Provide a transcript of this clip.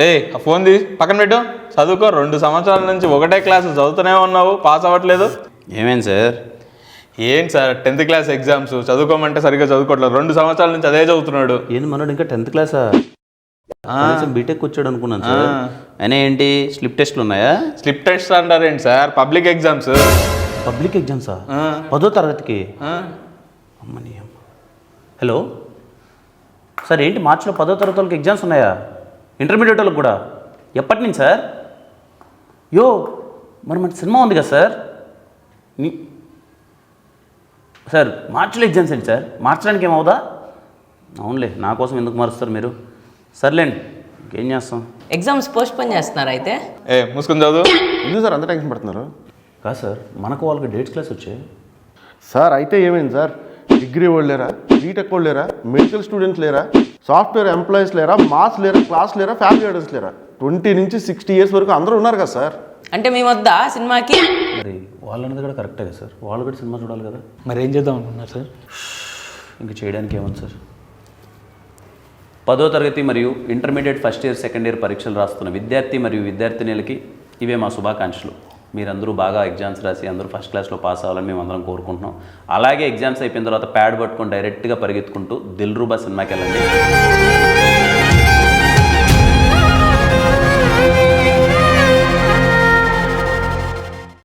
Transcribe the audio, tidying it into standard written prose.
ఆ ఫోన్ తీ పక్కన పెట్టు. చదువుకో. 2 సంవత్సరాల నుంచి ఒకటే క్లాసు చదువుతూనే ఉన్నావు, పాస్ అవ్వట్లేదు. ఏమేంటి సార్? ఏంటి సార్ 10th క్లాస్ ఎగ్జామ్స్ చదువుకోమంటే సరిగ్గా చదువుకోవట్లేదు. 2 సంవత్సరాల నుంచి అదే చదువుతున్నాడు. ఏంది మనోడు ఇంకా 10th క్లాసా? బీటెక్ వచ్చాడు అనుకున్నాను సార్. అయినా ఏంటి స్లిప్ టెస్ట్లు ఉన్నాయా? స్లిప్ టెస్ట్ అంటారేంటి సార్? Public exams. పబ్లిక్ ఎగ్జామ్సా? 10వ తరగతికి? అమ్మని అమ్మ. హలో సార్, ఏంటి మార్చిలో 10వ తరగతి వాళ్ళకి ఎగ్జామ్స్ ఉన్నాయా? ఇంటర్మీడియట్ వాళ్ళకి కూడా? ఎప్పటి నుంచి సార్? యో మరి మన సినిమా ఉంది కదా సార్. సార్ మార్చిలో ఎగ్జామ్స్ ఏంటి సార్? మార్చడానికి ఏమవుదా? అవునులే, నా కోసం ఎందుకు మారుస్తారు మీరు? సర్లేండి, ఇంకేం చేస్తాం. ఎగ్జామ్స్ పోస్ట్ పోన్ చేస్తున్నారు అయితే? మూసుకుని చదువు. ఎందుకు సార్ అంత టెన్షన్ పడుతున్నారు? కాదు సార్, మనకు వాళ్ళకి డేట్స్ క్లాస్ వచ్చాయి సార్. అయితే ఏమైంది సార్? డిగ్రీ వాళ్ళు లేరా? బీటెక్ వాళ్ళు లేరా? మెడికల్ స్టూడెంట్స్ లేరా? సాఫ్ట్వేర్ ఎంప్లాయీస్ లేరా? మాస్ లేరా? క్లాస్ లేరా? ఫ్యామిలీ ఆర్డర్స్ లేరా? 20 నుంచి 60 ఇయర్స్ వరకు అందరూ ఉన్నారు కదా సార్. అంటే మేము వద్దా సినిమాకి? మరి వాళ్ళు అనేది కూడా కరెక్టే కదా సార్, వాళ్ళు కూడా సినిమా చూడాలి కదా. మరి ఏం చేద్దాం అనుకున్నారు సార్? ఇంక చేయడానికి ఏముంది సార్. 10వ తరగతి మరియు intermediate first year second year పరీక్షలు రాస్తున్న విద్యార్థి మరియు విద్యార్థినిలకి ఇవే మా శుభాకాంక్షలు. మీరందరూ బాగా ఎగ్జామ్స్ రాసి అందరూ ఫస్ట్ క్లాస్లో పాస్ అవ్వాలని మేము అందరం కోరుకుంటున్నాం. అలాగే ఎగ్జామ్స్ అయిపోయిన తర్వాత ప్యాడ్ పట్టుకొని డైరెక్ట్గా పరిగెత్తుకుంటూ దిల్రూబా సినిమాకి వెళ్ళండి.